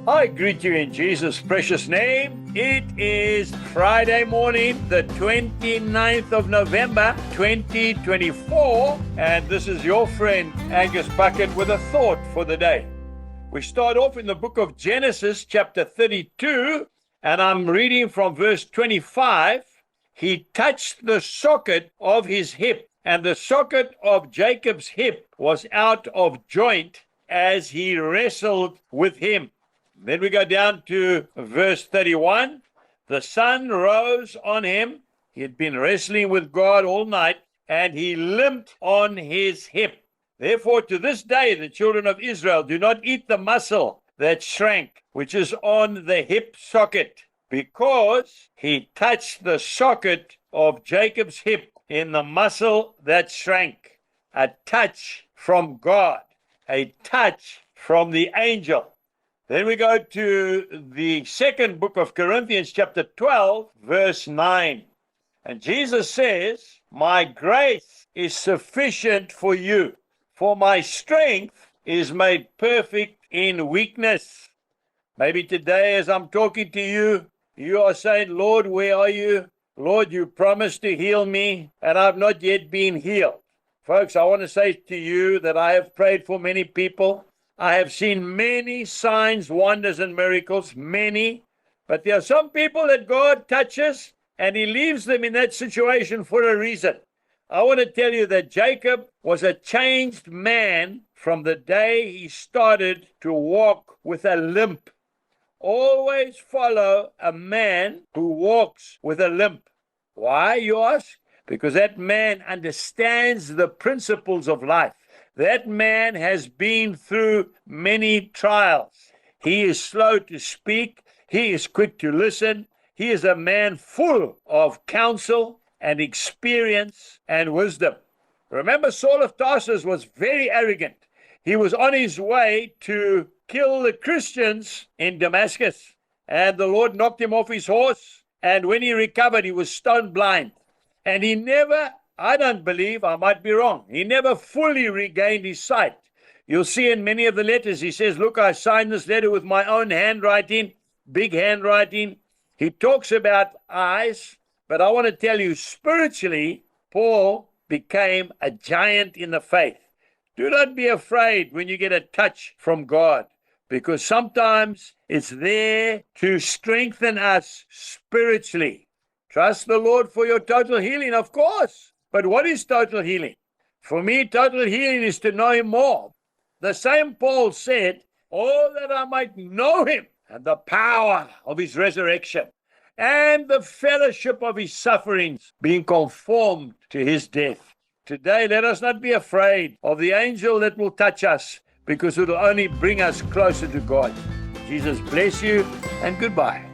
I greet you in Jesus' precious name. It is Friday morning, the 29th of November, 2024, and this is your friend Angus Buchan with a thought for the day. We start off in the book of Genesis, chapter 32, and I'm reading from verse 25. He touched the socket of his hip, and the socket of Jacob's hip was out of joint as he wrestled with him. Then we go down to verse 31. The sun rose on him. He had been wrestling with God all night, and he limped on his hip. Therefore, to this day, the children of Israel do not eat the muscle that shrank, which is on the hip socket, because he touched the socket of Jacob's hip in the muscle that shrank. A touch from God, a touch from the angel. Then we go to the second book of Corinthians, chapter 12, verse 9. And Jesus says, my grace is sufficient for you, for my strength is made perfect in weakness. Maybe today as I'm talking to you, you are saying, Lord, where are you? Lord, you promised to heal me, and I've not yet been healed. Folks, I want to say to you that I have prayed for many people. I have seen many signs, wonders, and miracles, many. But there are some people that God touches, and he leaves them in that situation for a reason. I want to tell you that Jacob was a changed man from the day he started to walk with a limp. Always follow a man who walks with a limp. Why, you ask? Because that man understands the principles of life. That man has been through many trials. He is slow to speak. He is quick to listen. He is a man full of counsel and experience and wisdom. Remember, Saul of Tarsus was very arrogant. He was on his way to kill the Christians in Damascus, and the Lord knocked him off his horse, and when he recovered, he was stone blind. And he never, I don't believe, I might be wrong, he never fully regained his sight. You'll see in many of the letters, he says, look, I signed this letter with my own handwriting, big handwriting. He talks about eyes, but I want to tell you, spiritually, Paul became a giant in the faith. Do not be afraid when you get a touch from God, because sometimes it's there to strengthen us spiritually. Trust the Lord for your total healing, of course. But what is total healing? For me, total healing is to know him more. The same Paul said, oh, that I might know him and the power of his resurrection and the fellowship of his sufferings, being conformed to his death. Today, let us not be afraid of the angel that will touch us, because it will only bring us closer to God. Jesus bless you, and goodbye.